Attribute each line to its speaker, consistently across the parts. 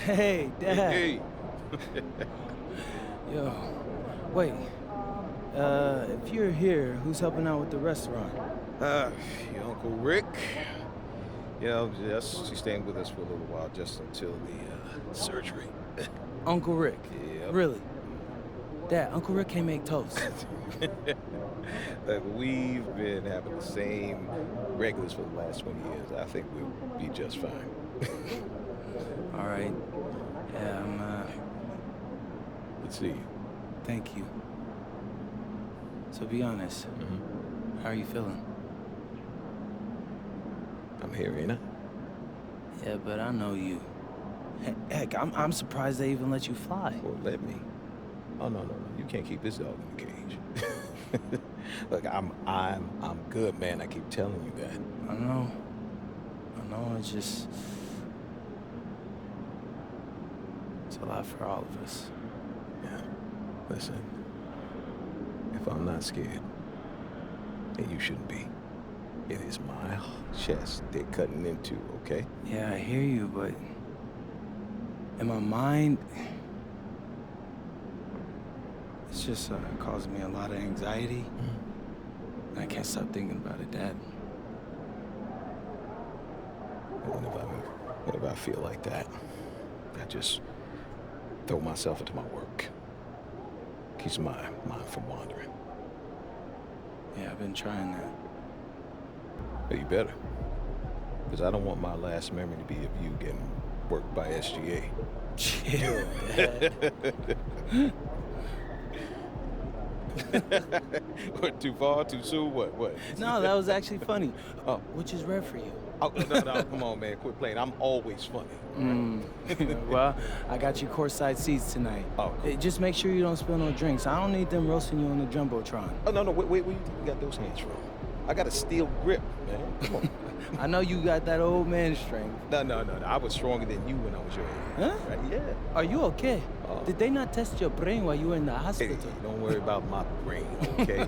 Speaker 1: Hey, Dad.
Speaker 2: Hey.
Speaker 1: Yo, wait. If you're here, who's helping out with the restaurant?
Speaker 2: Your Uncle Rick. She's staying with us for a little while, just until the surgery.
Speaker 1: Uncle Rick?
Speaker 2: Yep.
Speaker 1: Really? Dad, Uncle Rick can't make toast.
Speaker 2: Look, we've been having the same regulars for the last 20 years. I think we'll be just fine.
Speaker 1: All right. Yeah,
Speaker 2: Let's see.
Speaker 1: thank you. So be honest. How are you feeling?
Speaker 2: I'm here, ain't I?
Speaker 1: Yeah, but I know you. Heck, I'm surprised they even let you fly.
Speaker 2: Or let me. Oh, no. You can't keep this dog in the cage. Look, I'm good, man. I keep telling you that.
Speaker 1: I know, it's just... It's a lot for all of us.
Speaker 2: Yeah. Listen, if I'm not scared, and you shouldn't be, it is my chest they're cutting into, okay?
Speaker 1: Yeah, I hear you, but... in my mind... it's just causing me a lot of anxiety. And I can't stop thinking about it, Dad.
Speaker 2: Whenever I feel like that, I just throw myself into my work. Keeps my mind from wandering.
Speaker 1: Yeah, I've been trying that.
Speaker 2: But you better. Because I don't want my last memory to be of you getting worked by SGA.
Speaker 1: Chill, Dad.
Speaker 2: What, too far, too soon? What?
Speaker 1: No, that was actually funny.
Speaker 2: Oh.
Speaker 1: Which is rare for you?
Speaker 2: Oh, no, come on, man. Quit playing. I'm always funny.
Speaker 1: Well, I got you courtside seats tonight.
Speaker 2: Oh, cool.
Speaker 1: Just make sure you don't spill no drinks. I don't need them roasting you on the Jumbotron.
Speaker 2: Oh, no, wait, where you think you got those hands from? I got a steel grip, man. Come on.
Speaker 1: I know you got that old man strength.
Speaker 2: No. I was stronger than you when I was your age.
Speaker 1: Huh?
Speaker 2: Right? Yeah.
Speaker 1: Are you okay? Did they not test your brain while you were in the hospital?
Speaker 2: Hey, don't worry about my brain, okay?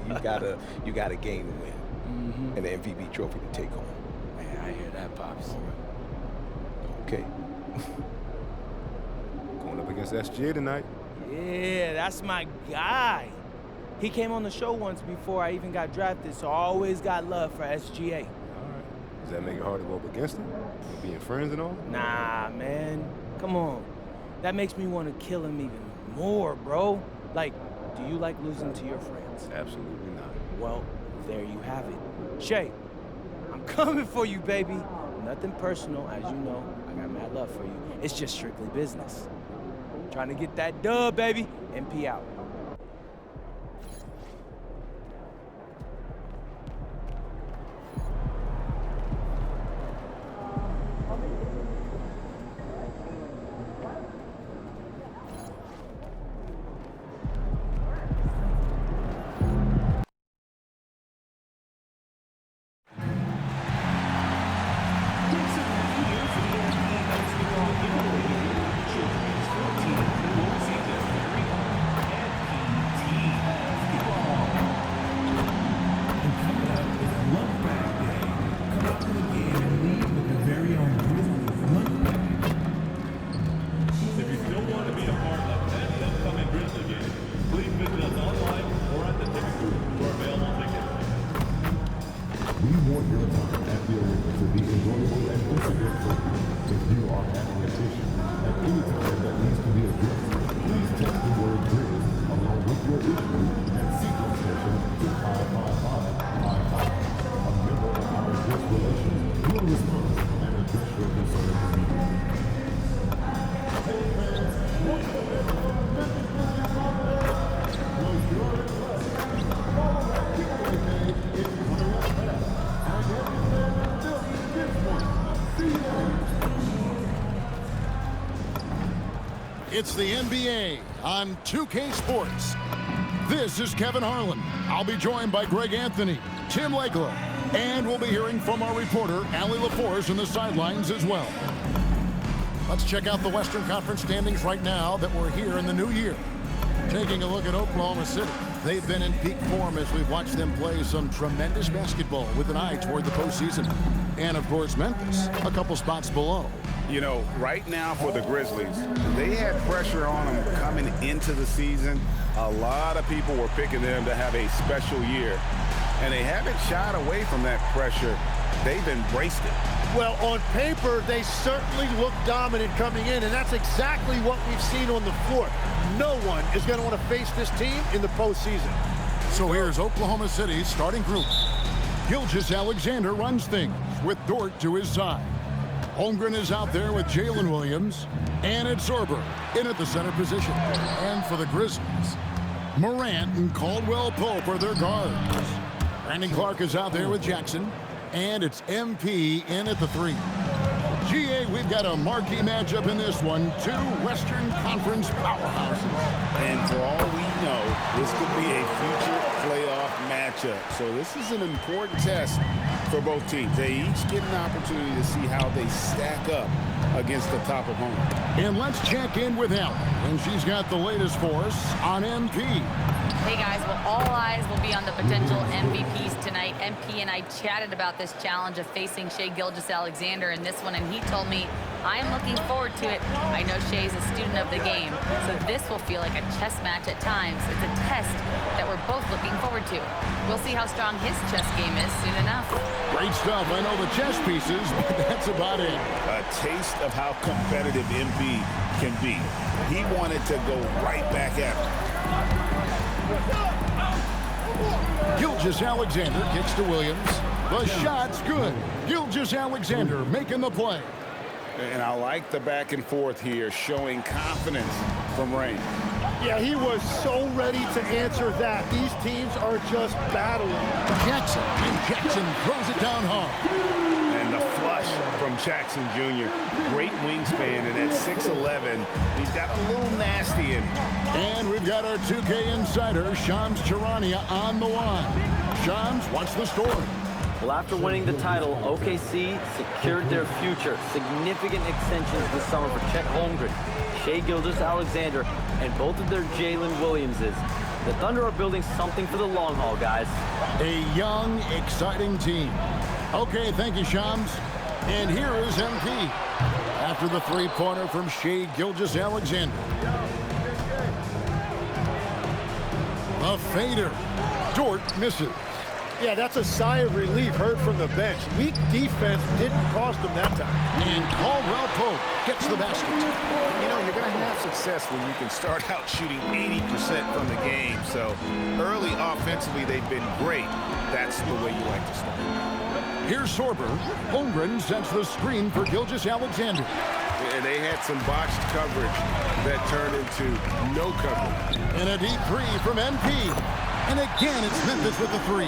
Speaker 2: you got a game to win. And the MVP trophy to take home.
Speaker 1: Man, I hear that, Pops.
Speaker 2: All right. Okay.
Speaker 3: Going up against SGA tonight.
Speaker 1: Yeah, that's my guy. He came on the show once before I even got drafted, so I always got love for SGA.
Speaker 3: All right. Does that make it hard to go up against him? Being friends and all?
Speaker 1: Nah, man. Come on. That makes me want to kill him even more, bro. Like, do you like losing to your friends?
Speaker 3: Absolutely not.
Speaker 1: Well, there you have it. Shay, I'm coming for you, baby. Nothing personal, as you know. I got mad love for you. It's just strictly business. Trying to get that dub, baby. MP out.
Speaker 4: It's the NBA on 2K Sports. This is Kevin Harlan. I'll be joined by Greg Anthony, Tim Legler, and we'll be hearing from our reporter, Allie LaForce, in the sidelines as well. Let's check out the Western Conference standings right now that we're here in the new year. Taking a look at Oklahoma City. They've been in peak form as we've watched them play some tremendous basketball with an eye toward the postseason. And, of course, Memphis, a couple spots below.
Speaker 5: You know, right now for the Grizzlies, they had pressure on them coming into the season. A lot of people were picking them to have a special year, and they haven't shied away from that pressure. They've embraced it.
Speaker 6: Well, on paper, they certainly look dominant coming in, and that's exactly what we've seen on the floor. No one is going to want to face this team in the postseason.
Speaker 4: So here's Oklahoma City's starting group. Gilgeous-Alexander runs things with Dort to his side. Holmgren is out there with Jalen Williams, and it's Sorber in at the center position. And for the Grizzlies, Morant and Caldwell Pope are their guards. Brandon Clark is out there with Jackson, and it's MP in at the 3. GA, we've got a marquee matchup in this one. Two Western Conference powerhouses.
Speaker 5: And for all we know, this could be a future playoff matchup. So this is an important test for both teams. They each get an opportunity to see how they stack up against the top opponent.
Speaker 4: And let's check in with Ellen, and she's got the latest for us on MP.
Speaker 7: Hey guys, well, all eyes will be on the potential MVPs tonight. MP and I chatted about this challenge of facing Shai Gilgeous-Alexander in this one, and he told me, I'm looking forward to it. I know Shai's a student of the game, so this will feel like a chess match at times. It's a test that we're both looking forward to. We'll see how strong his chess game is soon enough.
Speaker 4: Great stuff. I know the chess pieces, but that's about it.
Speaker 5: A taste of how competitive MP can be. He wanted to go right back at him.
Speaker 4: Gilgeous-Alexander kicks to Williams. The shot's good. Gilgeous-Alexander making the play.
Speaker 5: And I like the back and forth here, showing confidence from Rain.
Speaker 6: Yeah, he was so ready to answer that. These teams are just battling.
Speaker 4: Jackson, and Jackson throws it down hard.
Speaker 5: And the flush from Jackson Jr. Great wingspan, and at 6'11", he's got a little nasty in him.
Speaker 4: And we've got our 2K insider, Shams Charania, on the line. Shams, what's the story?
Speaker 8: Well, after winning the title, OKC secured their future. Significant extensions this summer for Chet Holmgren, Shai Gilgeous-Alexander, and both of their Jalen Williamses. The Thunder are building something for the long haul, guys.
Speaker 4: A young, exciting team. Okay, thank you, Shams. And here is MP after the three-pointer from Shai Gilgeous-Alexander. A fader. Dort misses.
Speaker 6: Yeah, that's a sigh of relief heard from the bench. Weak defense didn't cost them that time.
Speaker 4: And Caldwell Pope gets the basket.
Speaker 5: You know, you're going to have success when you can start out shooting 80% from the game. So early offensively, they've been great. That's the way you like to start.
Speaker 4: Here's Sorber. Holmgren sets the screen for Gilgeous-Alexander.
Speaker 5: And they had some botched coverage that turned into no coverage.
Speaker 4: And a deep three from MP. And again, it's Memphis with the 3.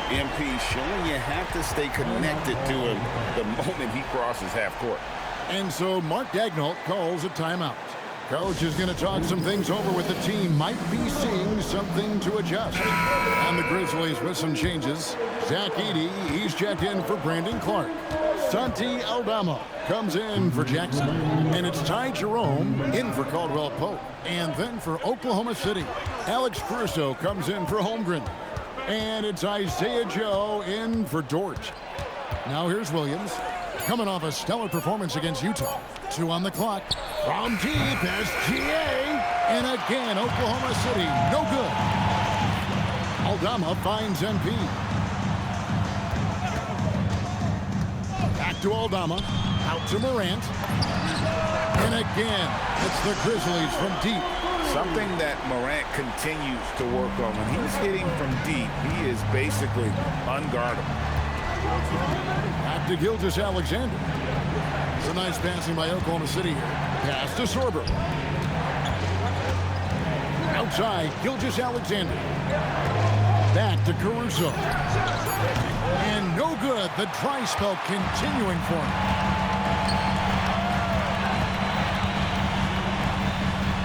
Speaker 5: MP showing you have to stay connected to him the moment he crosses half court.
Speaker 4: And so Mark Daigneault calls a timeout. Coach is going to talk some things over with the team. Might be seeing something to adjust. And the Grizzlies with some changes. Zach Edey, he's checked in for Brandon Clark. Santi Aldama comes in for Jackson. And it's Ty Jerome in for Caldwell Pope. And then for Oklahoma City, Alex Caruso comes in for Holmgren. And it's Isaiah Joe in for Dort. Now here's Williams, coming off a stellar performance against Utah. 2 on the clock. From deep, SGA. And again, Oklahoma City, no good. Aldama finds MP. Back to Aldama. Out to Morant. And again, it's the Grizzlies from deep.
Speaker 5: Something that Morant continues to work on. When he's hitting from deep, he is basically unguardable.
Speaker 4: Back to Gilgeous-Alexander. It's a nice passing by Oklahoma City here. Pass to Sorber. Outside, Gilgeous-Alexander. Back to Caruso. And no good. The dry spell continuing for him.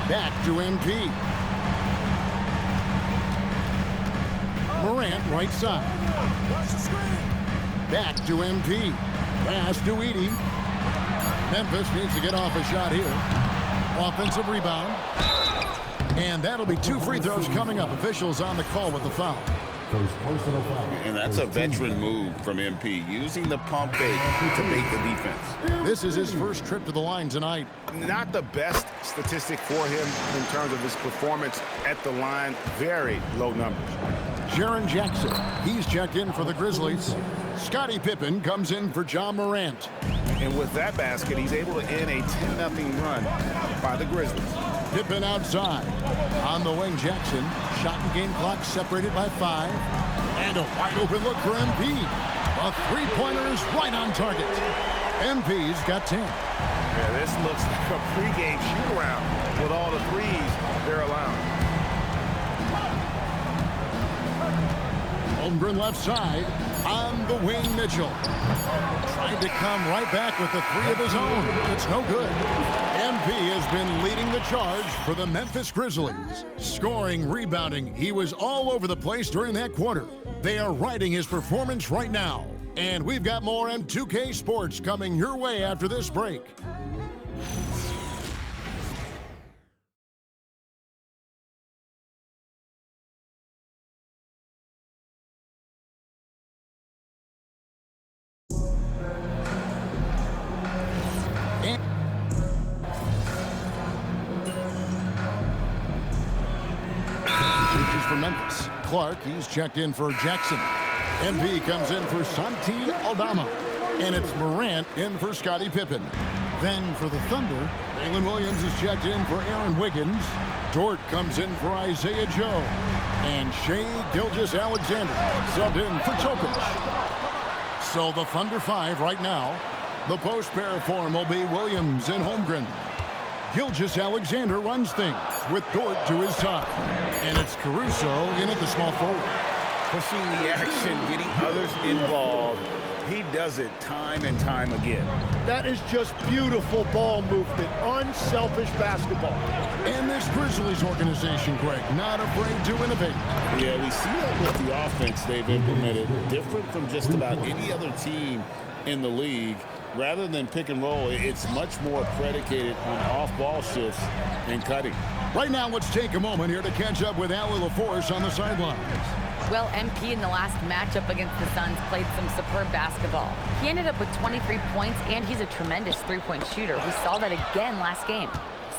Speaker 4: Back to MP. Morant, right side. Back to MP. Pass to Edey. Memphis needs to get off a shot here. Offensive rebound. And that'll be 2 free throws coming up. Officials on the call with the foul.
Speaker 5: And that's a veteran move from MP, using the pump fake to bait the defense.
Speaker 4: This is his first trip to the line tonight.
Speaker 5: Not the best statistic for him in terms of his performance at the line. Very low numbers.
Speaker 4: Jaren Jackson, he's checked in for the Grizzlies. Scottie Pippen comes in for John Morant.
Speaker 5: And with that basket, he's able to end a 10-0 run by the Grizzlies.
Speaker 4: Pippen outside. On the wing, Jackson. Shot and game clock separated by 5. And a wide open look for MP. A three-pointer is right on target. MP's got 10.
Speaker 5: Yeah, this looks like a pregame shoot-around with all the threes they're allowing.
Speaker 4: Holmgren left side. On the wing, Mitchell. Tried to come right back with the three of his own. It's no good. MP has been leading the charge for the Memphis Grizzlies. Scoring, rebounding. He was all over the place during that quarter. They are riding his performance right now. And we've got more M2K Sports coming your way after this break. For Memphis. Clark, he's checked in for Jackson. MP comes in for Santi Aldama. And it's Morant in for Scottie Pippen. Then for the Thunder, Jalen Williams is checked in for Aaron Wiggins. Dort comes in for Isaiah Joe. And Shai Gilgeous-Alexander subbed in for Jokic. So the Thunder 5 right now. The post pair form will be Williams and Holmgren. Gilgeous-Alexander runs things with Dort to his side. And it's Caruso in at the small forward.
Speaker 5: Pushing the action, getting others involved. He does it time and time again.
Speaker 6: That is just beautiful ball movement, unselfish basketball.
Speaker 4: And this Grizzlies organization, Greg, not afraid to innovate.
Speaker 5: Yeah, we see that with the offense they've implemented, different from just about any other team in the league. Rather than pick and roll, it's much more predicated on off-ball shifts and cutting.
Speaker 4: Right now, let's take a moment here to catch up with Allie LaForce on the sidelines.
Speaker 7: Well, MP in the last matchup against the Suns played some superb basketball. He ended up with 23 points, and he's a tremendous three-point shooter. We saw that again last game.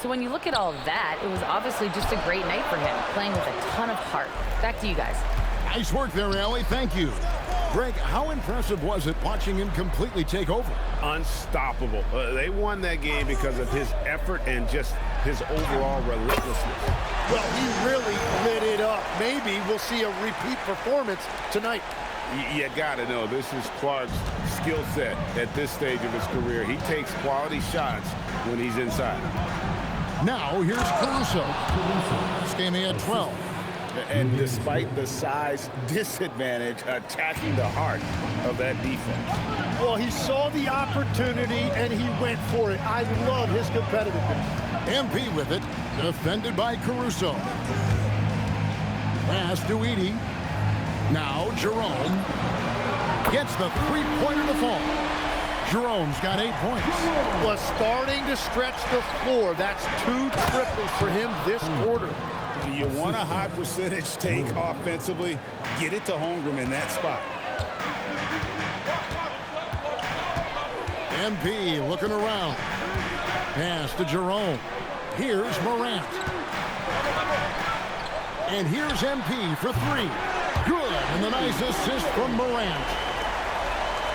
Speaker 7: So when you look at all of that, it was obviously just a great night for him, playing with a ton of heart. Back to you guys.
Speaker 4: Nice work there, Allie. Thank you. Greg, how impressive was it watching him completely take over?
Speaker 5: Unstoppable. They won that game because of his effort and just his overall relentlessness.
Speaker 6: Well, he really lit it up. Maybe we'll see a repeat performance tonight.
Speaker 5: You got to know, this is Clark's skill set at this stage of his career. He takes quality shots when he's inside.
Speaker 4: Now, here's Caruso. This game he had 12.
Speaker 5: And despite the size disadvantage, attacking the heart of that defense.
Speaker 6: Well, he saw the opportunity, and he went for it. I love his competitiveness.
Speaker 4: MP with it, defended by Caruso. Pass to Edey. Now Jerome gets the three-pointer to fall. Jerome's got 8 points.
Speaker 6: Was starting to stretch the floor. That's 2 triples for him this quarter.
Speaker 5: You want a high percentage take offensively, get it to Holmgren in that spot.
Speaker 4: MP looking around. Pass to Jerome. Here's Morant. And here's MP for 3. Good, and the nice assist from Morant.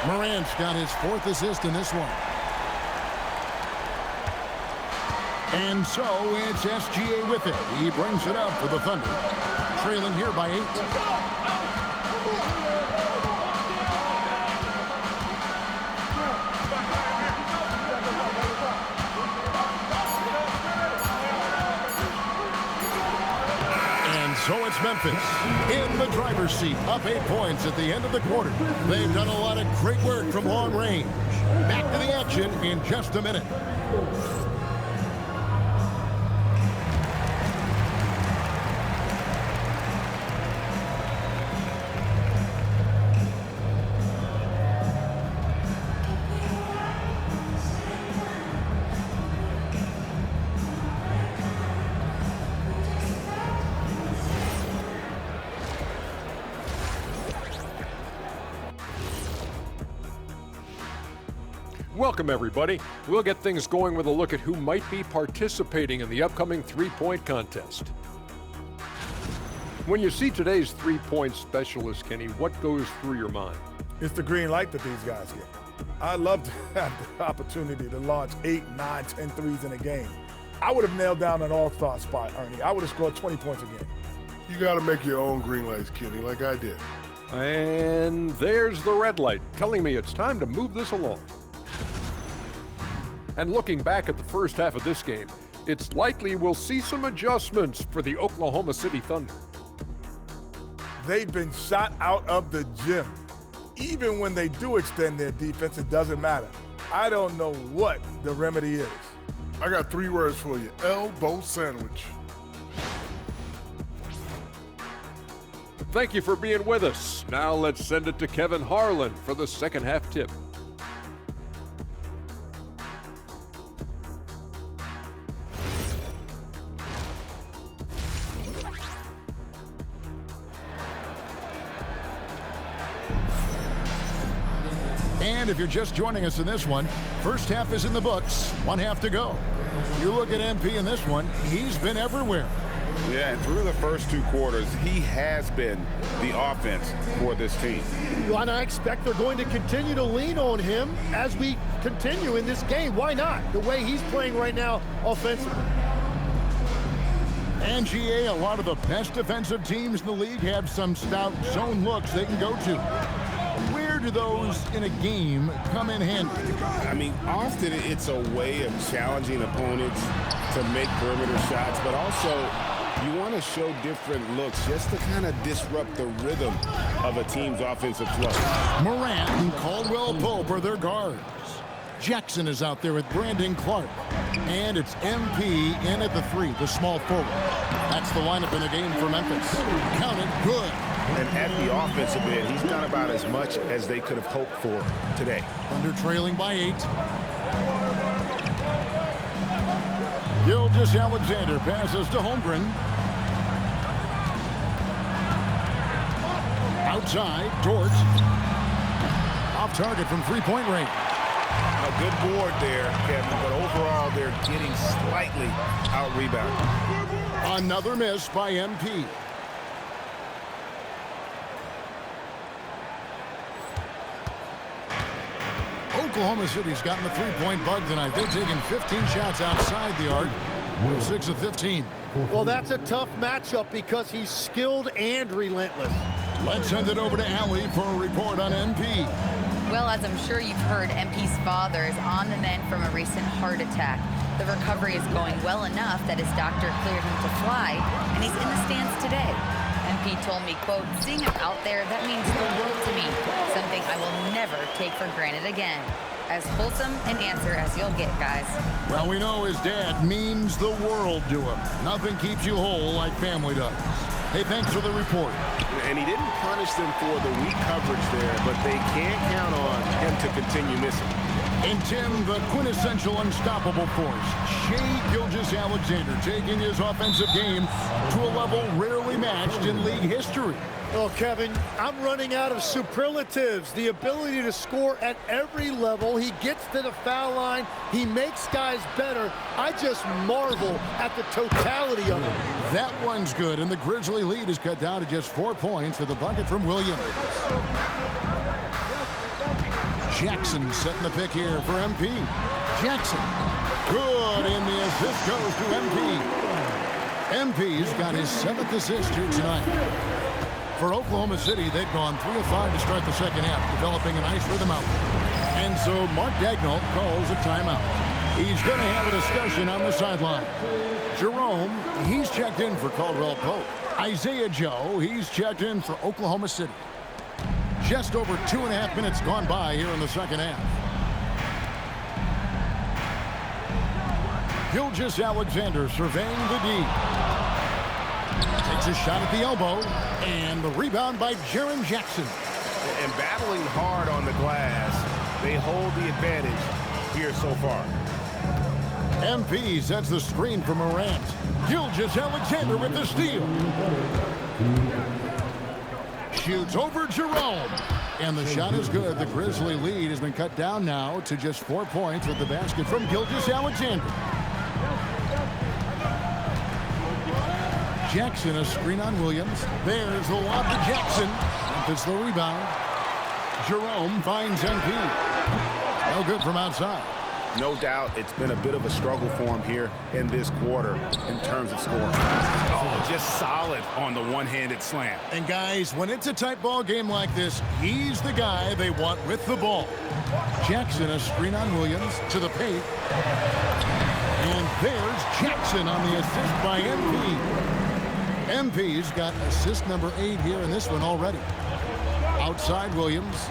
Speaker 4: Morant's got his 4th assist in this one. And so it's SGA with it. He brings it up for the Thunder. Trailing here by 8. And so it's Memphis in the driver's seat, up 8 points at the end of the quarter. They've done a lot of great work from long range. Back to the action in just a minute.
Speaker 9: Welcome, everybody. We'll get things going with a look at who might be participating in the upcoming three-point contest. When you see today's three-point specialist, Kenny, what goes through your mind?
Speaker 10: It's the green light that these guys get. I love to have the opportunity to launch 8, 9, 10 threes in a game. I would have nailed down an all-star spot, Ernie. I would have scored 20 points a game.
Speaker 3: You got to make your own green lights, Kenny, like I did.
Speaker 9: And there's the red light, telling me it's time to move this along. And looking back at the first half of this game, it's likely we'll see some adjustments for the Oklahoma City Thunder.
Speaker 10: They've been shot out of the gym. Even when they do extend their defense, it doesn't matter. I don't know what the remedy is.
Speaker 3: I got 3 words for you. Elbow sandwich.
Speaker 9: Thank you for being with us. Now let's send it to Kevin Harlan for the second half tip.
Speaker 4: And if you're just joining us in this one, first half is in the books, 1 half to go. You look at MP in this one, he's been everywhere.
Speaker 5: Yeah, and through the first 2 quarters, he has been the offense for this team.
Speaker 6: And I expect they're going to continue to lean on him as we continue in this game. Why not? The way he's playing right now offensively.
Speaker 4: SGA, a lot of the best defensive teams in the league have some stout zone looks they can go to. Where do those in a game come in handy?
Speaker 5: I mean, often it's a way of challenging opponents to make perimeter shots, but also you want to show different looks just to kind of disrupt the rhythm of a team's offensive flow.
Speaker 4: Morant and Caldwell Pope are their guards. Jackson is out there with Brandon Clark. And it's MP in at the 3, the small forward. That's the lineup in the game for Memphis. Count it good.
Speaker 5: And at the offensive end, he's done about as much as they could have hoped for today.
Speaker 4: Under trailing by 8. Gilgeous-Alexander passes to Holmgren. Outside, Dort. Off target from three-point range.
Speaker 5: A good board there, Kevin, but overall they're getting slightly out-rebounded.
Speaker 4: Another miss by MP. Oklahoma City's gotten the three-point bug tonight. They've taken 15 shots outside the arc. 6 of 15.
Speaker 6: Well, that's a tough matchup because he's skilled and relentless.
Speaker 4: Let's send it over to Allie for a report on MP.
Speaker 7: Well, as I'm sure you've heard, MP's father is on the mend from a recent heart attack. The recovery is going well enough that his doctor cleared him to fly, and he's in the stands today. MP told me, quote, "Seeing him out there, that means the world to me. Something I will never take for granted again." As wholesome an answer as you'll get, guys.
Speaker 4: Well, we know his dad means the world to him. Nothing keeps you whole like family does. Hey, thanks for the report.
Speaker 5: And he didn't punish them for the weak coverage there, but they can't count on him to continue missing.
Speaker 4: And Tim, the quintessential unstoppable force, Shai Gilgeous-Alexander, taking his offensive game to a level rarely matched in league history.
Speaker 6: Oh, Kevin, I'm running out of superlatives. The ability to score at every level. He gets to the foul line. He makes guys better. I just marvel at the totality of it.
Speaker 4: That one's good, and the Grizzly lead is cut down to just 4 points with a bucket from Williams. Jackson setting the pick here for MP. Jackson. Good, and the assist goes to MP. MP's got his 7th assist here tonight. For Oklahoma City, they've gone 3 of 5 to start the second half, developing a nice rhythm out. And so Mark Daigneault calls a timeout. He's going to have a discussion on the sideline. Jerome, he's checked in for Caldwell Pope. Isaiah Joe, he's checked in for Oklahoma City. Just over 2.5 minutes gone by here in the second half. Gilgeous-Alexander surveying the D. Takes a shot at the elbow, and the rebound by Jaren Jackson.
Speaker 5: And battling hard on the glass, they hold the advantage here so far.
Speaker 4: MP sets the screen for Morant. Gilgeous-Alexander with the steal. Shoots over Jerome. And the shot is good. The Grizzly lead has been cut down now to just 4 points with the basket from Gilgeous-Alexander. Jackson, a screen on Williams. There's the lob to Jackson. Memphis the rebound. Jerome finds MP. No good from outside.
Speaker 5: No doubt it's been a bit of a struggle for him here in this quarter in terms of scoring. Oh, just solid on the one-handed slam.
Speaker 4: And guys, when it's a tight ball game like this, he's the guy they want with the ball. Jackson, a screen on Williams to the paint. And there's Jackson on the assist by MP. MP's got assist number 8 here in this one already. Outside Williams.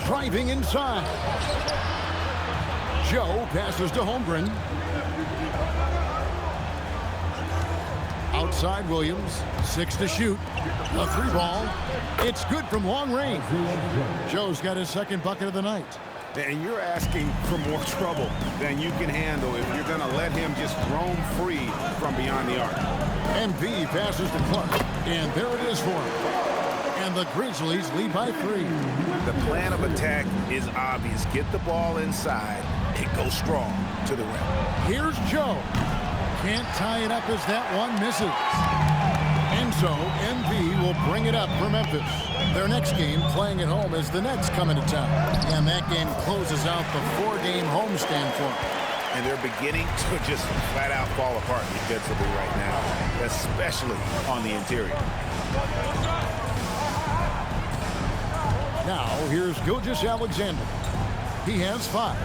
Speaker 4: Driving inside. Joe passes to Holmgren. Outside Williams. 6 to shoot. A 3 ball. It's good from long range. Joe's got his second bucket of the night.
Speaker 5: And you're asking for more trouble than you can handle if you're going to let him just roam free from beyond the arc.
Speaker 4: MP passes to Clark. And there it is for him. And the Grizzlies lead by 3.
Speaker 5: The plan of attack is obvious. Get the ball inside and go strong to the rim.
Speaker 4: Here's Joe. Can't tie it up as that one misses. And so MV will bring it up for Memphis. Their next game playing at home as the Nets coming to town. And that game closes out the 4-game homestand for them.
Speaker 5: And they're beginning to just flat out fall apart defensively right now, especially on the interior.
Speaker 4: Now here's Gilgeous-Alexander. He has 5.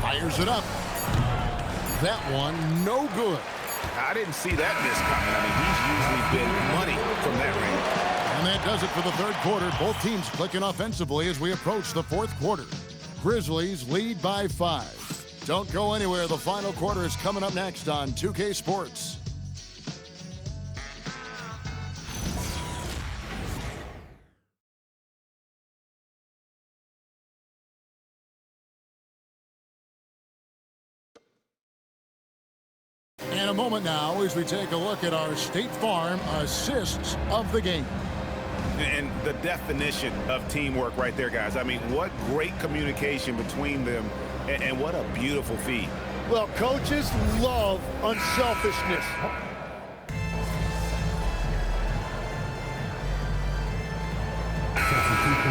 Speaker 4: Fires it up. That one no good.
Speaker 5: I didn't see that miss coming. I mean, he's usually been money from that range.
Speaker 4: And that does it for the third quarter. Both teams clicking offensively as we approach the fourth quarter. Grizzlies lead by 5. Don't go anywhere. The final quarter is coming up next on 2K Sports. In a moment now as we take a look at our State Farm assists of the game.
Speaker 5: And the definition of teamwork right there, guys. I mean, what great communication between them, and what a beautiful feed.
Speaker 6: Well, coaches love unselfishness.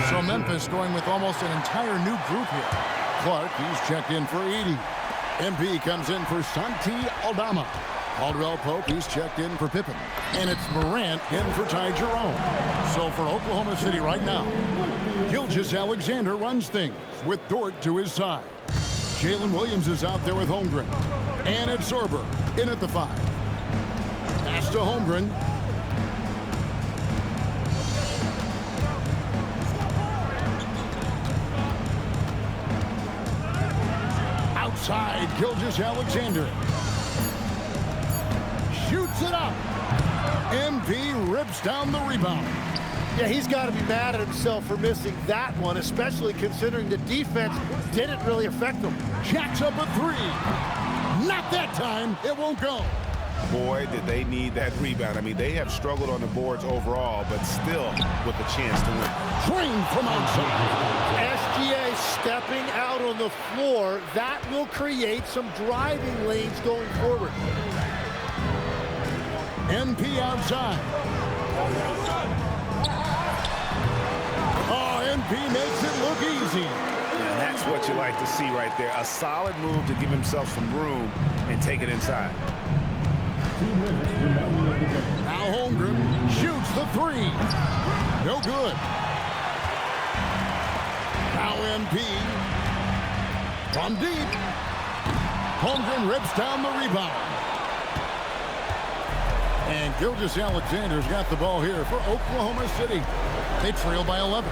Speaker 4: So Memphis going with almost an entire new group here. Clark, he's checked in for Edie. MP comes in for Santi Aldama. Caldwell Pope, he's checked in for Pippen. And it's Morant in for Ty Jerome. So for Oklahoma City right now, Gilgeous-Alexander runs things with Dort to his side. Jalen Williams is out there with Holmgren. And it's Sorber in at the 5. Pass to Holmgren. Outside, Gilgeous-Alexander. Shoots it up. MV rips down the rebound.
Speaker 6: Yeah, he's got to be mad at himself for missing that one, especially considering the defense didn't really affect him.
Speaker 4: Jacks up a 3. Not that time. It won't go.
Speaker 5: Boy, did they need that rebound. I mean, they have struggled on the boards overall, but still with a chance to win.
Speaker 4: Drained from outside.
Speaker 6: SGA stepping out on the floor. That will create some driving lanes going forward.
Speaker 4: MP outside. Oh, MP makes it look easy.
Speaker 5: And that's what you like to see right there. A solid move to give himself some room and take it inside.
Speaker 4: Now Holmgren shoots the 3. No good. Now MP from deep. Holmgren rips down the rebound. And Gilgeous-Alexander's got the ball here for Oklahoma City. They trail by 11.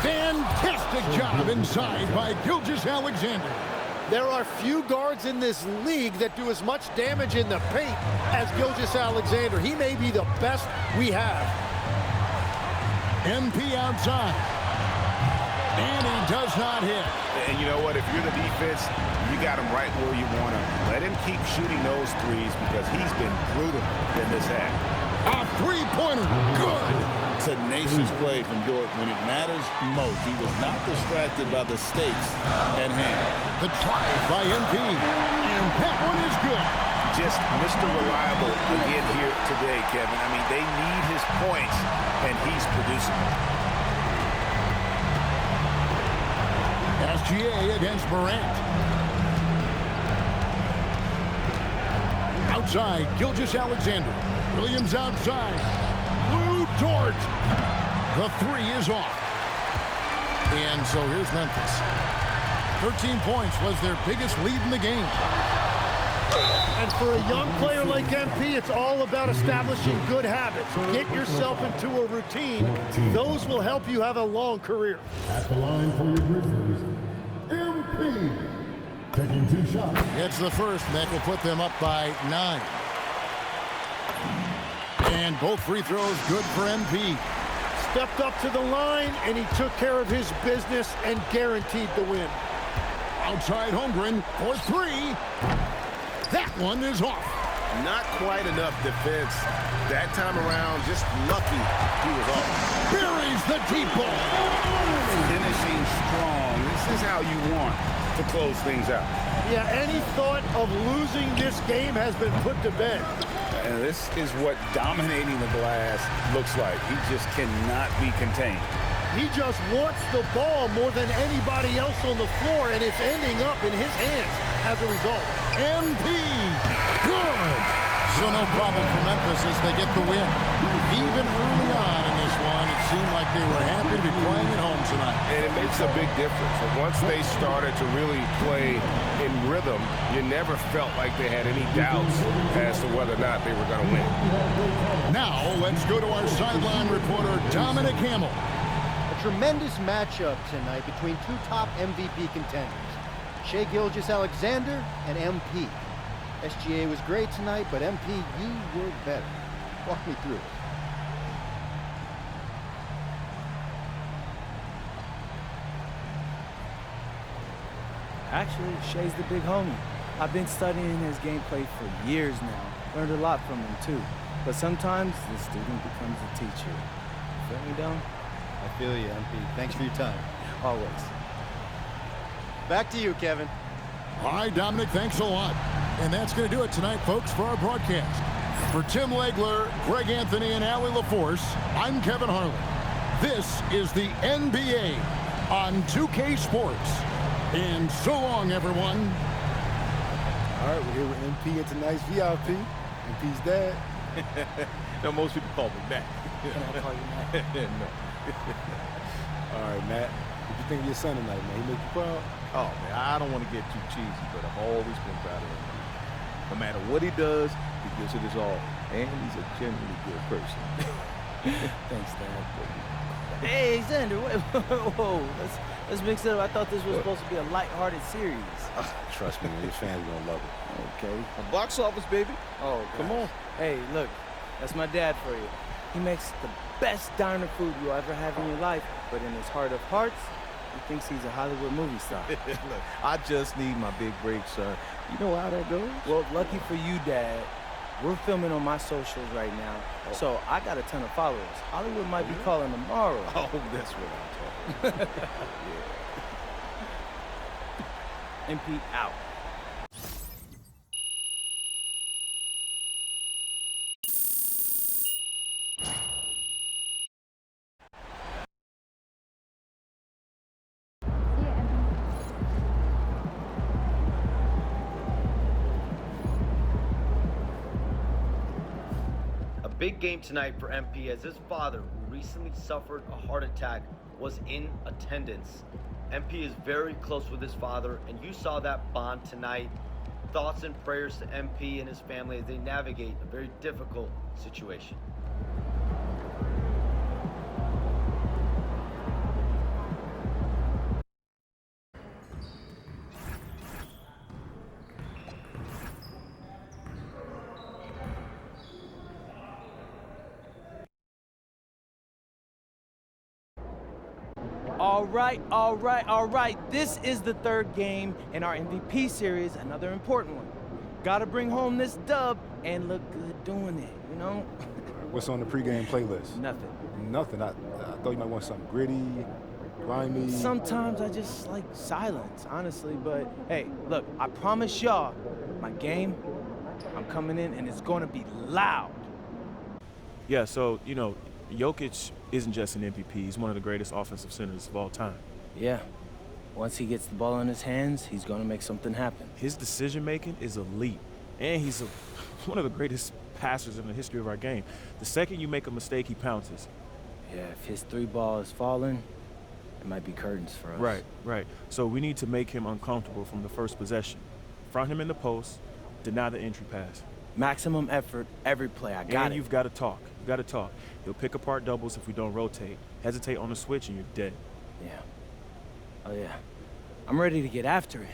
Speaker 4: Fantastic job inside by Gilgeous-Alexander.
Speaker 6: There are few guards in this league that do as much damage in the paint as Gilgeous-Alexander. He may be the best we have.
Speaker 4: MP outside. And he does not hit.
Speaker 5: And you know what? If you're the defense, you got him right where you want him. Let him keep shooting those threes because he's been brutal in this half.
Speaker 4: A three-pointer. Good.
Speaker 11: Tenacious play from Dort when it matters most. He was not distracted by the stakes at hand.
Speaker 4: The drive by MP. And that one is good.
Speaker 5: Just Mr. Reliable again here today, Kevin. I mean, they need his points, and he's producing.
Speaker 4: SGA against Morant. Outside, Gilgeous-Alexander. Williams outside. Lou Dort. The three is off. And so here's Memphis. 13 points was their biggest lead in the game.
Speaker 6: And for a young player like MP, it's all about establishing good habits. Get yourself into a routine. Those will help you have a long career.
Speaker 4: At the line for your Grizzlies, MP. Taking 2 shots. It's the first. That will put them up by 9. And both free throws good for MP.
Speaker 6: Stepped up to the line, and he took care of his business and guaranteed the win.
Speaker 4: Outside Holmgren for 3. That one is off.
Speaker 5: Not quite enough defense that time around. Just lucky he was off.
Speaker 4: Buries the deep ball.
Speaker 5: Finishing strong. This is how you want to close things out.
Speaker 6: Yeah, any thought of losing this game has been put to bed.
Speaker 5: And this is what dominating the glass looks like. He just cannot be contained.
Speaker 6: He just wants the ball more than anybody else on the floor, and it's ending up in his hands as a result.
Speaker 4: MP. Good. So no problem for Memphis as they get the win. Even early on in this one, it seemed like they were happy to be playing at home tonight.
Speaker 3: And it makes a big difference. And once they started to really play in rhythm, you never felt like they had any doubts as to whether or not they were going to win.
Speaker 4: Now, let's go to our sideline reporter, Dominic Hamill.
Speaker 12: A tremendous matchup tonight between 2 top MVP contenders, Shai Gilgeous-Alexander and MP. SGA was great tonight, but MP, you were better. Walk me through it.
Speaker 1: Actually, Shai's the big homie. I've been studying his gameplay for years now. Learned a lot from him, too. But sometimes the student becomes a teacher. Feel me, Dom?
Speaker 12: I feel you, MP. Thanks for your time.
Speaker 1: Always.
Speaker 12: Back to you, Kevin.
Speaker 4: All right, Dominic, thanks a lot. And that's going to do it tonight, folks, for our broadcast. For Tim Legler, Greg Anthony, and Allie LaForce, I'm Kevin Harlan. This is the NBA on 2K Sports. And so long, everyone.
Speaker 3: All right, we're here with MP and tonight's VIP. MP's dad.
Speaker 2: No, most people call me Matt.
Speaker 1: Can I call you Matt?
Speaker 2: No.
Speaker 3: All right, Matt. What you think of your son tonight, man? He make you proud?
Speaker 2: Oh, man, I don't want to get too cheesy, but I've always been proud of him. No matter what he does, he gives it his all. And he's a genuinely good person.
Speaker 1: Thanks, Dad. Hey, Xander, wait, whoa. Let's mix it up. I thought this was supposed to be a lighthearted series.
Speaker 3: Trust me, man, your fans are going to love it.
Speaker 1: Okay.
Speaker 2: A box office, baby.
Speaker 1: Oh, come on. Hey, look, that's my dad for you. He makes the best diner food you'll ever have in your life, but in his heart of hearts, he thinks he's a Hollywood movie star.
Speaker 2: Look, I just need my big break, son. You know how that goes?
Speaker 1: Well, lucky for you, Dad, we're filming on my socials right now, so I got a ton of followers. Hollywood might be calling tomorrow.
Speaker 2: Oh, that's what I'm talking about. Yeah.
Speaker 1: MP out.
Speaker 8: Big game tonight for MP as his father, who recently suffered a heart attack, was in attendance. MP is very close with his father, and you saw that bond tonight. Thoughts and prayers to MP and his family as they navigate a very difficult situation.
Speaker 1: All right. This is the 3rd game in our MVP series, another important one. Gotta bring home this dub and look good doing it, you know?
Speaker 13: What's on the pregame playlist?
Speaker 1: Nothing.
Speaker 13: Nothing. I thought you might want something gritty, grimy.
Speaker 1: Sometimes I just like silence, honestly. But hey, look, I promise y'all, my game, I'm coming in and it's going to be loud.
Speaker 14: Yeah, so, you know, Jokic isn't just an MVP. He's one of the greatest offensive centers of all time.
Speaker 1: Yeah. Once he gets the ball in his hands, he's going to make something happen.
Speaker 14: His decision-making is elite, and he's one of the greatest passers in the history of our game. The second you make a mistake, he pounces.
Speaker 1: Yeah, if his 3 ball is falling, it might be curtains for us.
Speaker 14: Right. So we need to make him uncomfortable from the first possession. Front him in the post, deny the entry pass.
Speaker 1: Maximum effort every play. I got it.
Speaker 14: And you've got to talk. You've got to talk. He'll pick apart doubles if we don't rotate. Hesitate on the switch and you're dead.
Speaker 1: Yeah. Oh, yeah. I'm ready to get after it.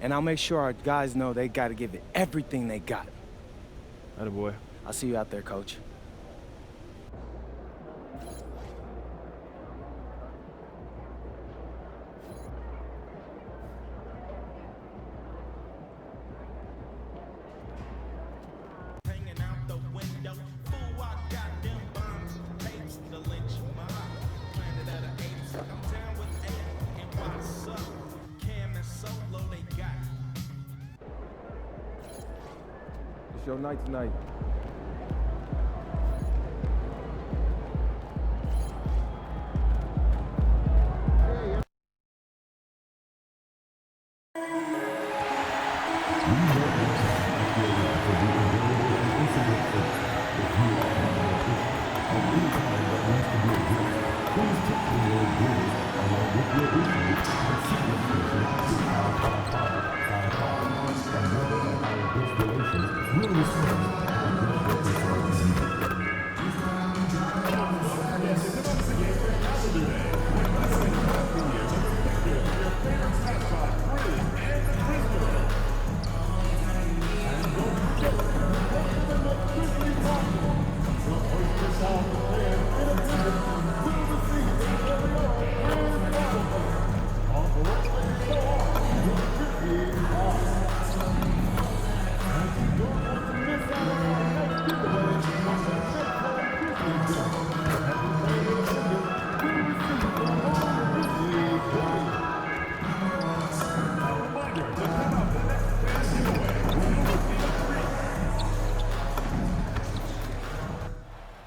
Speaker 1: And I'll make sure our guys know they got to give it everything they got.
Speaker 14: Attaboy.
Speaker 1: I'll see you out there, Coach.
Speaker 13: It's your night tonight.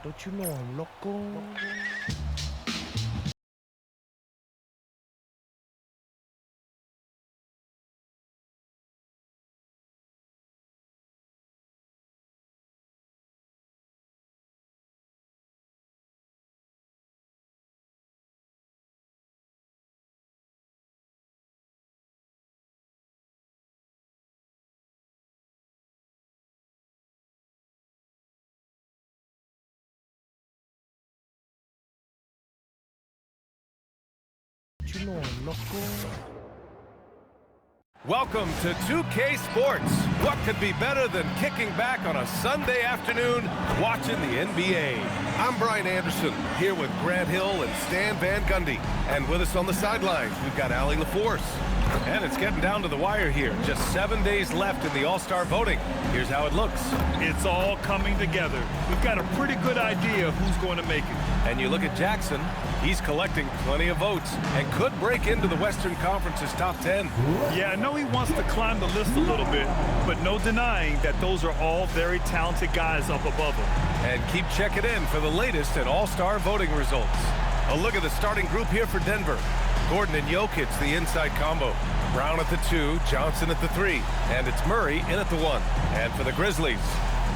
Speaker 1: Don't you know I'm loco? You know I'm loco.
Speaker 3: Welcome to 2K Sports. What could be better than kicking back on a Sunday afternoon watching the NBA? I'm Brian Anderson, here with Grant Hill and Stan Van Gundy. And with us on the sidelines, we've got Allie LaForce. And it's getting down to the wire here. Just 7 days left in the All-Star voting. Here's how it looks.
Speaker 15: It's all coming together. We've got a pretty good idea of who's going to make it.
Speaker 3: And you look at Jackson, he's collecting plenty of votes and could break into the Western Conference's top 10.
Speaker 15: Yeah, I know he wants to climb the list a little bit, but no denying that those are all very talented guys up above him.
Speaker 3: And keep checking in for the latest in All-Star voting results. A look at the starting group here for Denver. Gordon and Jokic, the inside combo. Brown at the 2, Johnson at the 3, and it's Murray in at the 1. And for the Grizzlies,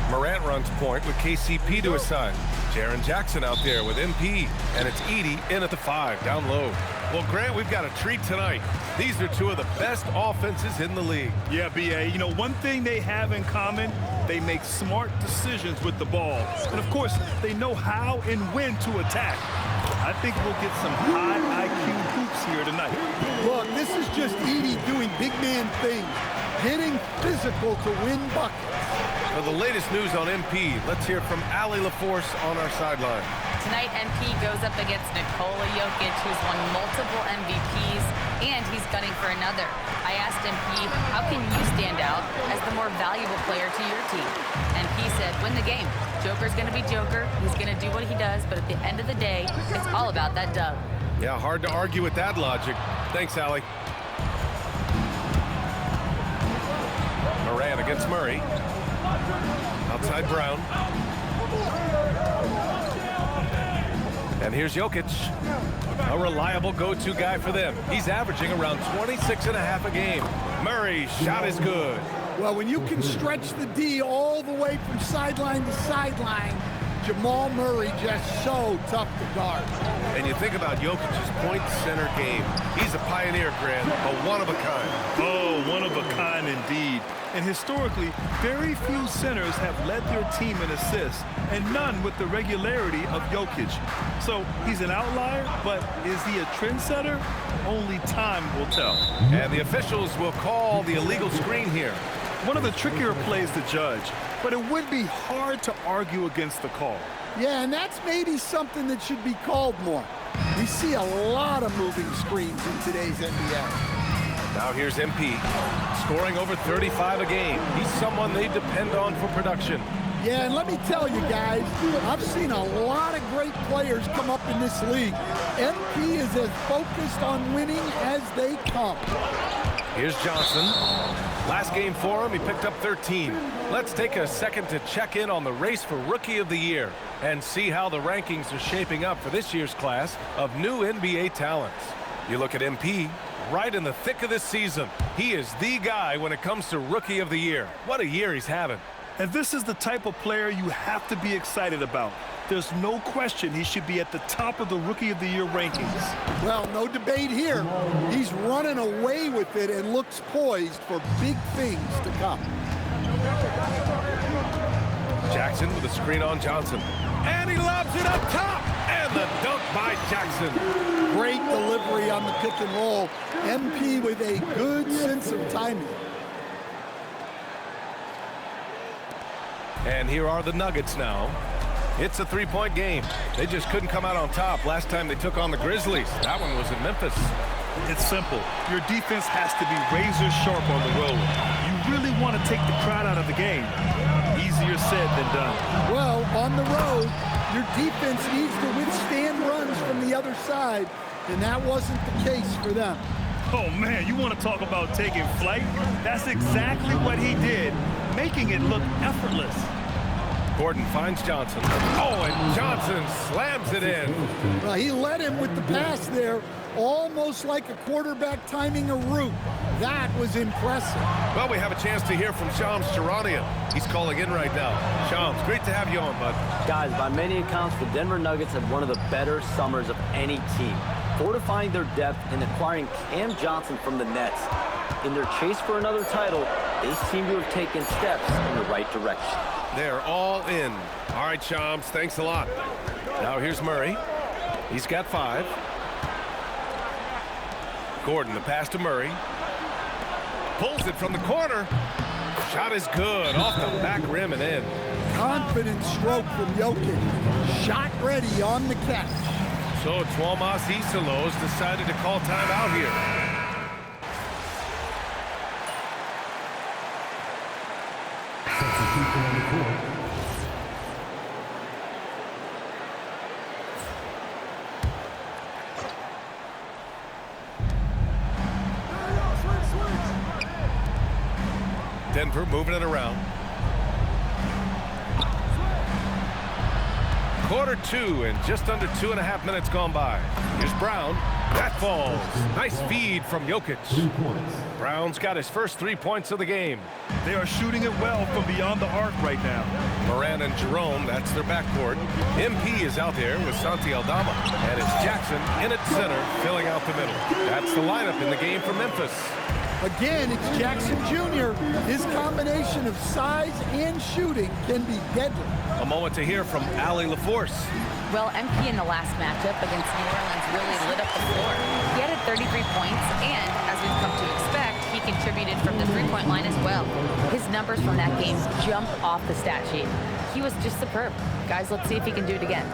Speaker 3: Morant runs point with KCP to his side. Jaren Jackson out there with MP, and it's Edey in at the 5, down low. Well, Grant, we've got a treat tonight. These are two of the best offenses in the league.
Speaker 15: Yeah, B.A., you know, one thing they have in common, they make smart decisions with the ball. And, of course, they know how and when to attack. I think we'll get some high IQ hoops here tonight.
Speaker 6: Look, this is just Edey doing big man things, getting physical to win buckets.
Speaker 3: For the latest news on MP, let's hear from Allie LaForce on our sideline.
Speaker 7: Tonight, MP goes up against Nikola Jokic, who's won multiple MVPs and he's gunning for another. I asked MP, how can you stand out as the more valuable player to your team? MP said, win the game. Joker's going to be Joker. He's going to do what he does, but at the end of the day, it's all about that dub.
Speaker 3: Yeah, hard to argue with that logic. Thanks, Allie. Moran against Murray. Outside Brown. And here's Jokic, a reliable go-to guy for them. He's averaging around 26.5 a game. Murray's shot is good.
Speaker 6: Well, when you can stretch the D all the way from sideline to sideline, Jamal Murray just so tough to guard.
Speaker 3: And you think about Jokic's point center game. He's a pioneer, Grant, a one of a kind.
Speaker 15: Oh, one of a kind indeed. And historically, very few centers have led their team in assists, and none with the regularity of Jokic. So he's an outlier, but is he a trendsetter? Only time will tell.
Speaker 3: And the officials will call the illegal screen here.
Speaker 15: One of the trickier plays to judge, but it would be hard to argue against the call.
Speaker 6: Yeah, and that's maybe something that should be called more. We see a lot of moving screens in today's NBA.
Speaker 3: Now here's MP, scoring over 35 a game. He's someone they depend on for production.
Speaker 6: Yeah, and let me tell you guys, I've seen a lot of great players come up in this league. MP is as focused on winning as they come.
Speaker 3: Here's Johnson. Last game for him, he picked up 13. Let's take a second to check in on the race for Rookie of the Year and see how the rankings are shaping up for this year's class of new NBA talents. You look at MP, right in the thick of this season. He is the guy when it comes to Rookie of the Year. What a year he's having.
Speaker 15: And this is the type of player you have to be excited about. There's no question he should be at the top of the Rookie of the Year rankings.
Speaker 6: Well, no debate here. He's running away with it and looks poised for big things to come.
Speaker 3: Jackson with a screen on Johnson. And he lobs it up top. And the dunk by Jackson.
Speaker 6: Great delivery on the pick and roll. MP with a good sense of timing.
Speaker 3: And here are the Nuggets now. It's a three-point game. They just couldn't come out on top last time they took on the Grizzlies. That one was in Memphis.
Speaker 15: It's simple. Your defense has to be razor sharp on the road. You really want to take the crowd out of the game. Easier said than done.
Speaker 6: Well, on the road, your defense needs to withstand runs from the other side, and that wasn't the case for them.
Speaker 15: Oh, man, you want to talk about taking flight? That's exactly what he did, making it look effortless.
Speaker 3: Gordon finds Johnson. Oh, and Johnson slams it in.
Speaker 6: Well, he led him with the pass there, almost like a quarterback timing a route. That was impressive.
Speaker 3: Well, we have a chance to hear from Shams Charania. He's calling in right now. Shams, great to have you on, bud.
Speaker 8: Guys, by many accounts, the Denver Nuggets had one of the better summers of any team, fortifying their depth and acquiring Cam Johnson from the Nets. In their chase for another title, they seem to have taken steps in the right direction.
Speaker 3: They're all in. All right, Shams, thanks a lot. Now here's Murray. He's got 5. Gordon, the pass to Murray. Pulls it from the corner. Shot is good, off the back rim and in.
Speaker 6: Confident stroke from Jokic. Shot ready on the catch.
Speaker 3: So Tuomas Isalos decided to call timeout here. Denver moving it around. Quarter 2 and just under 2.5 minutes gone by. Here's Brown. That falls. Nice feed from Jokic. Brown's got his first 3 points of the game.
Speaker 15: They are shooting it well from beyond the arc right now.
Speaker 3: Moran and Jerome, that's their backcourt. MP is out there with Santi Aldama. And it's Jackson in at center, filling out the middle. That's the lineup in the game for Memphis.
Speaker 6: Again, it's Jackson Jr. His combination of size and shooting can be deadly.
Speaker 3: A moment to hear from Allie LaForce.
Speaker 7: Well, MP in the last matchup against New Orleans really lit up the floor. He added 33 points, and as we've come to expect, he contributed from the three-point line as well. His numbers from that game jump off the stat sheet. He was just superb. Guys, let's see if he can do it again.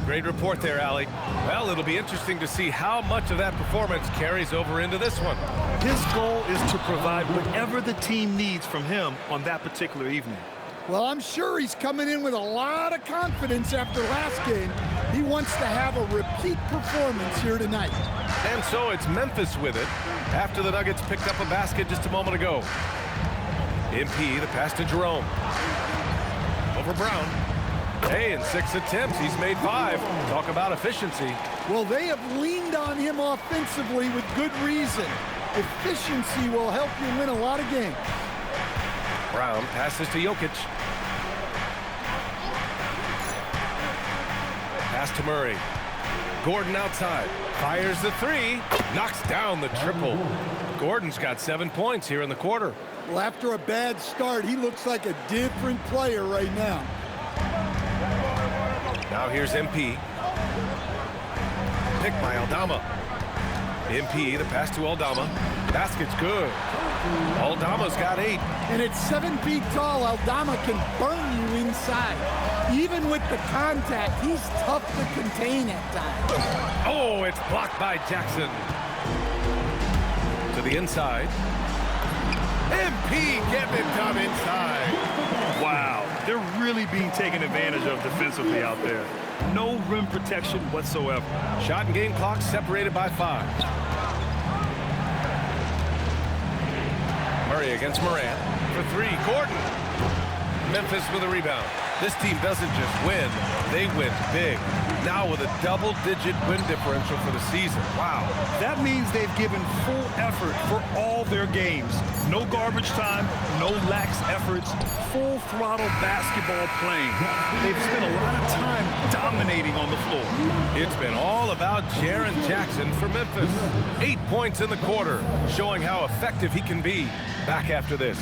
Speaker 3: Great report there, Allie. Well, it'll be interesting to see how much of that performance carries over into this one.
Speaker 15: His goal is to provide whatever the team needs from him on that particular evening.
Speaker 6: Well, I'm sure he's coming in with a lot of confidence after last game. He wants to have a repeat performance here tonight.
Speaker 3: And so it's Memphis with it after the Nuggets picked up a basket just a moment ago. MP, the pass to Jerome. Over Brown. Hey, in 6 attempts, he's made 5. Talk about efficiency.
Speaker 6: Well, they have leaned on him offensively with good reason. Efficiency will help you win a lot of games.
Speaker 3: Brown passes to Jokic. Pass to Murray. Gordon outside. Fires the 3. Knocks down the triple. Gordon's got 7 points here in the quarter.
Speaker 6: Well, after a bad start, he looks like a different player right now.
Speaker 3: Now here's MP. Picked by Aldama. MP, the pass to Aldama. Basket's good. Aldama's got 8.
Speaker 6: And at 7 feet tall, Aldama can burn you inside. Even with the contact, he's tough to contain at times.
Speaker 3: Oh, it's blocked by Jackson. To the inside. MP getting it done inside.
Speaker 15: Wow, they're really being taken advantage of defensively out there. No rim protection whatsoever.
Speaker 3: Shot and game clock separated by 5. Murray against Morant for 3. Gordon. Memphis with a rebound. This team doesn't just win, they win big. Now with a double-digit win differential for the season. Wow.
Speaker 15: That means they've given full effort for all their games. No garbage time, no lax efforts, full throttle basketball playing. They've spent a lot of time dominating on the floor.
Speaker 3: It's been all about Jaren Jackson for Memphis. 8 points in the quarter, showing how effective he can be. Back after this.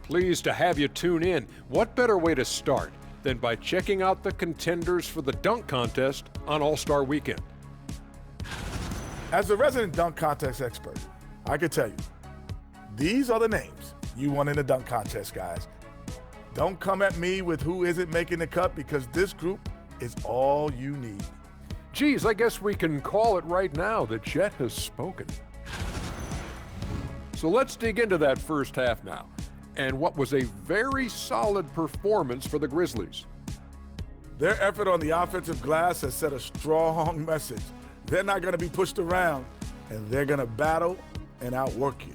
Speaker 9: Pleased to have you tune in. What better way to start than by checking out the contenders for the dunk contest on All-Star Weekend?
Speaker 10: As a resident dunk contest expert, I can tell you, these are the names you want in the dunk contest, guys. Don't come at me with who isn't making the cut, because this group is all you need.
Speaker 9: Geez, I guess we can call it right now. The Jet has spoken. So let's dig into that first half now, and what was a very solid performance for the Grizzlies.
Speaker 10: Their effort on the offensive glass has set a strong message. They're not going to be pushed around, and they're going to battle and outwork you.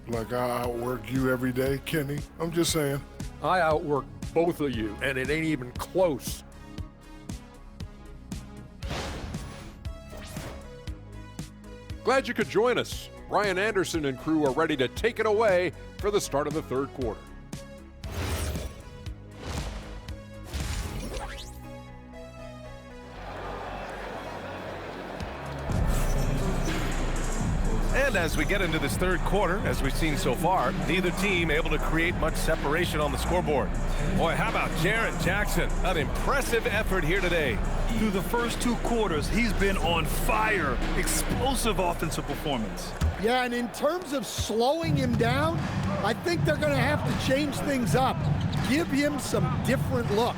Speaker 16: Like I outwork you every day, Kenny? I'm just saying.
Speaker 9: I outwork both of you, and it ain't even close. Glad you could join us. Ryan Anderson and crew are ready to take it away for the start of the third quarter.
Speaker 3: And as we get into this third quarter, as we've seen so far, neither team able to create much separation on the scoreboard. Boy, how about Jaren Jackson? An impressive effort here today.
Speaker 15: Through the first 2 quarters, he's been on fire. Explosive offensive performance.
Speaker 6: Yeah, and in terms of slowing him down, I think they're going to have to change things up. Give him some different looks.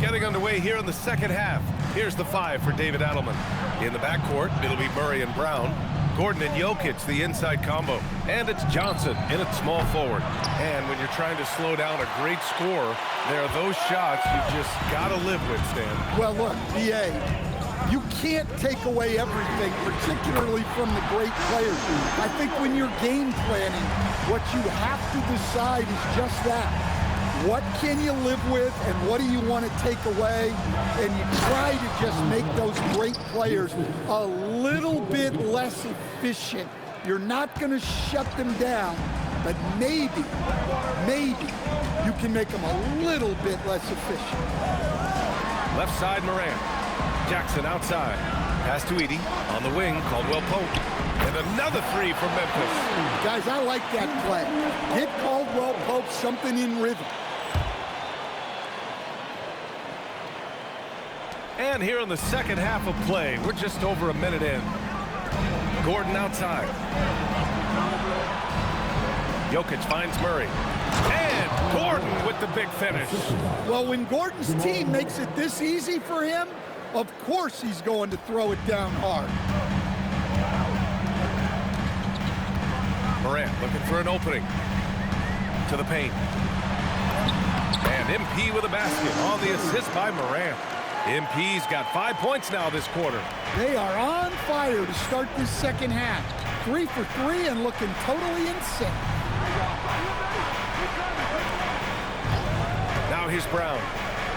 Speaker 3: Getting underway here in the second half. Here's the 5 for David Adelman. In the backcourt, it'll be Murray and Brown. Gordon and Jokic, the inside combo. And it's Johnson in at small forward. And when you're trying to slow down a great scorer, there are those shots you just got to live with, Stan.
Speaker 6: Well, look, B.A., you can't take away everything, particularly from the great players. I think when you're game planning, what you have to decide is just that. What can you live with, and what do you want to take away? And you try to just make those great players a little bit less efficient. You're not going to shut them down, but maybe you can make them a little bit less efficient.
Speaker 3: Left side, Morant. Jackson outside. Pass to Edie. On the wing, Caldwell Pope. And another three from Memphis.
Speaker 6: Guys, I like that play. Get Caldwell Pope something in rhythm.
Speaker 3: And here in the second half of play, we're just over a minute in. Gordon outside. Jokic finds Murray. And Gordon with the big finish.
Speaker 6: Well, when Gordon's team makes it this easy for him, of course he's going to throw it down hard.
Speaker 3: Morant looking for an opening. To the paint. And MP with a basket on the assist by Morant. MP's got 5 points now this quarter.
Speaker 6: They are on fire to start this second half. 3 for 3 and looking totally insane.
Speaker 3: Now here's Brown.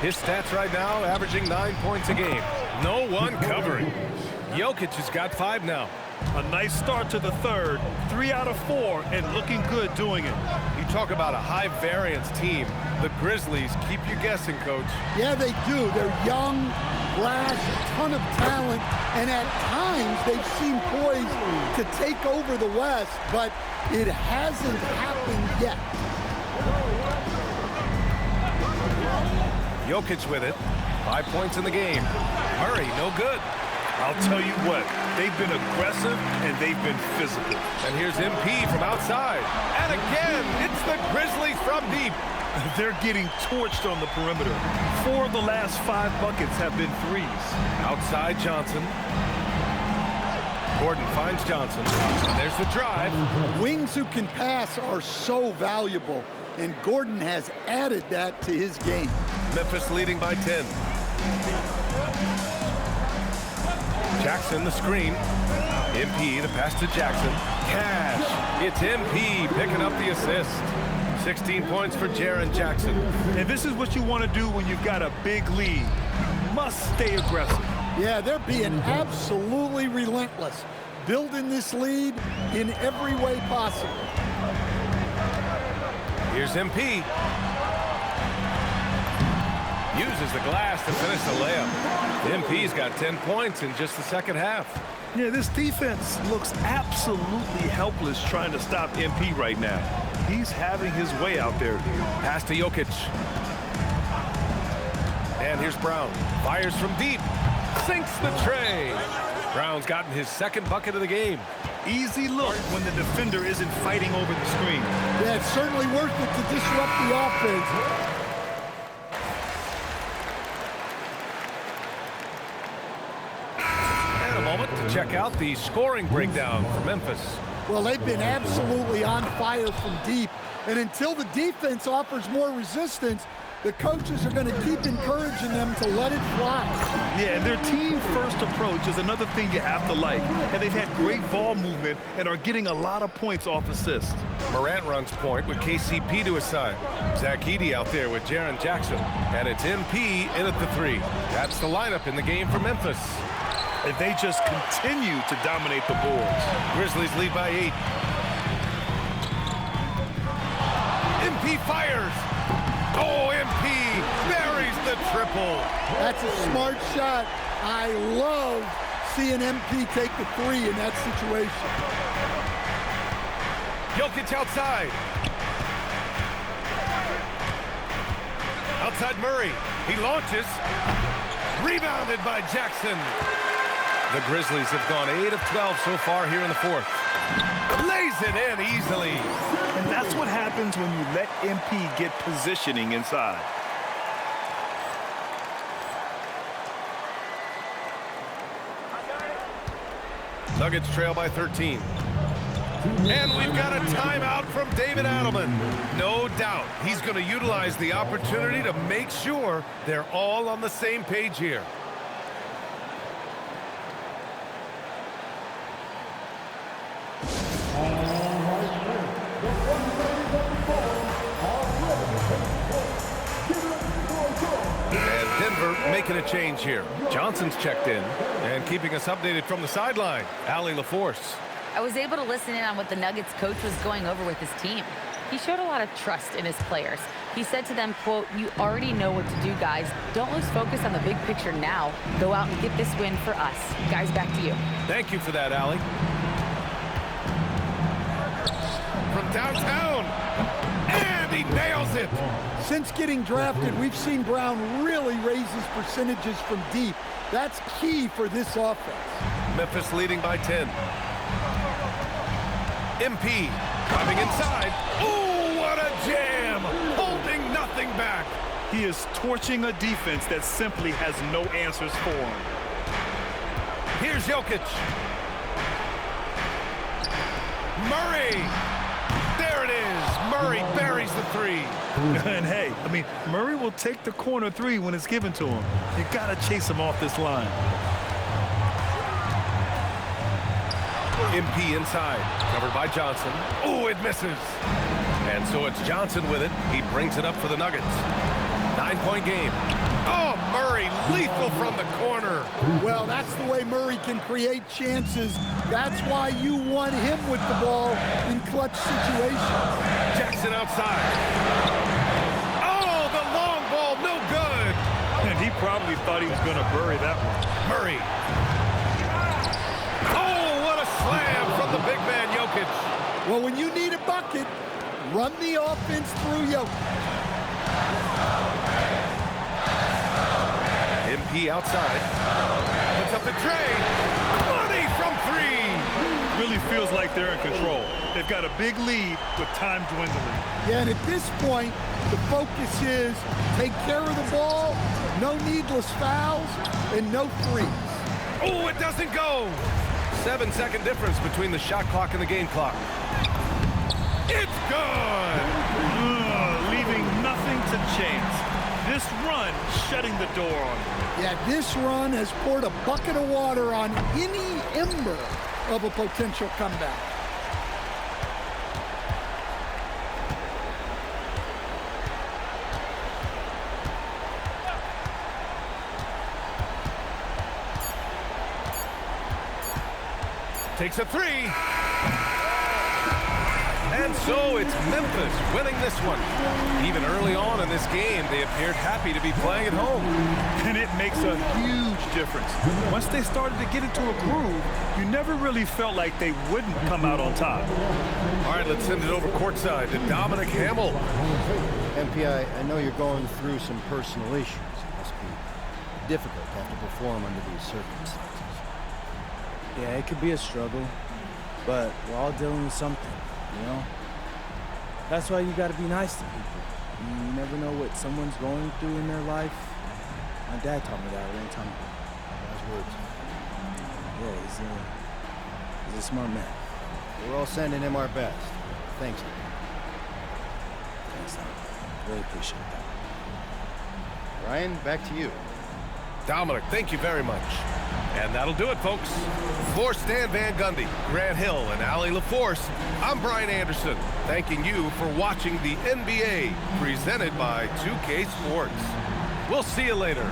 Speaker 3: His stats right now averaging 9 points a game. No one covering. Jokic has got 5 now.
Speaker 15: A nice start to the third. 3 out of 4 and looking good doing it.
Speaker 3: You talk about a high variance team. The Grizzlies keep you guessing, Coach.
Speaker 6: Yeah, they do. They're young, brash, a ton of talent, and at times they've seemed poised to take over the West, but it hasn't happened yet.
Speaker 3: Jokic with it. 5 points in the game. Murray, no good.
Speaker 15: I'll tell you what, they've been aggressive and they've been physical.
Speaker 3: And here's MP from outside. And again, it's the Grizzlies from deep.
Speaker 15: They're getting torched on the perimeter. 4 of the last 5 buckets have been threes.
Speaker 3: Outside Johnson. Gordon finds Johnson. There's the drive.
Speaker 6: Wings who can pass are so valuable, and Gordon has added that to his game.
Speaker 3: Memphis leading by 10. Jackson the screen. MP the pass to Jackson. Cash. It's MP picking up the assist. 16 points for Jaren Jackson.
Speaker 15: And this is what you want to do when you've got a big lead. You must stay aggressive.
Speaker 6: Yeah, they're being absolutely relentless, building this lead in every way possible.
Speaker 3: Here's MP. Uses the glass to finish the layup. MP's got 10 points in just the second half.
Speaker 15: Yeah, this defense looks absolutely helpless trying to stop MP right now. He's having his way out there.
Speaker 3: Pass to Jokic. And here's Brown. Fires from deep. Sinks the tray. Brown's gotten his second bucket of the game.
Speaker 15: Easy look when the defender isn't fighting over the screen.
Speaker 6: Yeah, it's certainly worth it to disrupt the offense.
Speaker 3: To check out the scoring breakdown for Memphis.
Speaker 6: Well, they've been absolutely on fire from deep. And until the defense offers more resistance, the coaches are going to keep encouraging them to let it fly.
Speaker 15: Yeah, and their team-first approach is another thing you have to like. And they've had great ball movement and are getting a lot of points off assists.
Speaker 3: Morant runs point with KCP to his side. Zach Edey out there with Jaren Jackson. And it's MP in at the 3. That's the lineup in the game for Memphis.
Speaker 15: And they just continue to dominate the boards.
Speaker 3: Grizzlies lead by 8. MP fires. Oh, MP buries the triple.
Speaker 6: That's a smart shot. I love seeing MP take the 3 in that situation.
Speaker 3: Jokic outside. Outside Murray. He launches. Rebounded by Jackson. The Grizzlies have gone 8 of 12 so far here in the fourth. Lays it in easily.
Speaker 15: And that's what happens when you let MP get positioning inside.
Speaker 3: Nuggets trail by 13. And we've got a timeout from David Adelman. No doubt he's going to utilize the opportunity to make sure they're all on the same page here. And Denver making a change here. Johnson's checked in and keeping us updated from the sideline. Allie LaForce.
Speaker 7: I was able to listen in on what the Nuggets coach was going over with his team. He showed a lot of trust in his players. He said to them, quote, "You already know what to do, guys. Don't lose focus on the big picture now. Go out and get this win for us." Guys, back to you.
Speaker 3: Thank you for that, Allie. downtown. And he nails it.
Speaker 6: Since getting drafted, we've seen Brown really raise his percentages from deep. That's key for this offense.
Speaker 3: Memphis leading by 10. MP coming inside. Oh, what a jam! Holding nothing back.
Speaker 15: He is torching a defense that simply has no answers for him.
Speaker 3: Here's Jokic. Murray. There it is. Murray buries the three.
Speaker 15: And hey, I mean, Murray will take the corner three when it's given to him. You got to chase him off this line.
Speaker 3: MP inside, covered by Johnson. Oh, it misses. And so it's Johnson with it. He brings it up for the Nuggets. 9-point game. Oh, Murray, lethal from the corner.
Speaker 6: Well, that's the way Murray can create chances. That's why you want him with the ball in clutch situations.
Speaker 3: Jackson outside. Oh, the long ball, no good.
Speaker 15: And he probably thought he was going to bury that one.
Speaker 3: Murray. Oh, what a slam from the big man, Jokic.
Speaker 6: Well, when you need a bucket, run the offense through Jokic.
Speaker 3: MP outside. Puts up the tray. Money from three.
Speaker 15: Really feels like they're in control. They've got a big lead with time dwindling.
Speaker 6: Yeah, and at this point, the focus is take care of the ball, no needless fouls, and no threes.
Speaker 3: Oh, it doesn't go. 7-second difference between the shot clock and the game clock. It's good.
Speaker 15: Leaving nothing to chance. This run shutting the door on him.
Speaker 6: Yeah, this run has poured a bucket of water on any ember of a potential comeback.
Speaker 3: Takes a three. And so it's Memphis winning this one. Even early on in this game, they appeared happy to be playing at home.
Speaker 15: And it makes a huge difference. Once they started to get into a groove, you never really felt like they wouldn't come out on top.
Speaker 3: All right, let's send it over courtside to Dominic Hamill.
Speaker 12: MP, I know you're going through some personal issues. It must be difficult to have to perform under these circumstances.
Speaker 1: Yeah, it could be a struggle, but we're all dealing with something, you know? That's why you gotta be nice to people. I mean, you never know what someone's going through in their life. My dad taught me that a long time ago. Wise words. Yeah, he's a smart man.
Speaker 12: We're all sending him our best. Thanks.
Speaker 1: Thanks, Tom. Really appreciate that.
Speaker 12: Ryan, back to you.
Speaker 3: Dominic, thank you very much. And that'll do it, folks. For Stan Van Gundy, Grant Hill, and Allie LaForce, I'm Brian Anderson, thanking you for watching the NBA presented by 2K Sports. We'll see you later.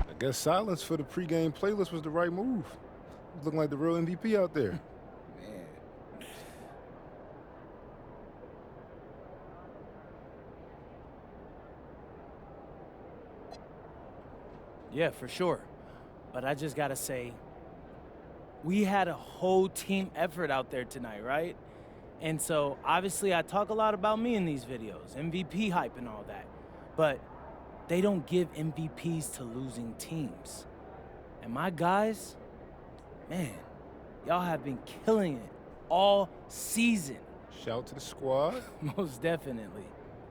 Speaker 13: I guess silence for the pregame playlist was the right move. He's looking like the real MVP out there.
Speaker 1: Yeah, for sure. But I just gotta say, we had a whole team effort out there tonight, right? And so obviously I talk a lot about me in these videos, MVP hype and all that. But they don't give MVPs to losing teams. And my guys, man, y'all have been killing it all season.
Speaker 13: Shout to the squad.
Speaker 1: Most definitely.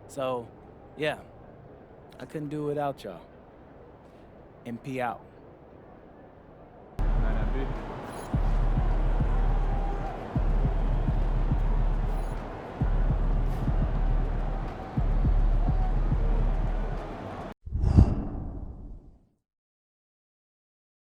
Speaker 1: So, yeah, I couldn't do it without y'all. MP out.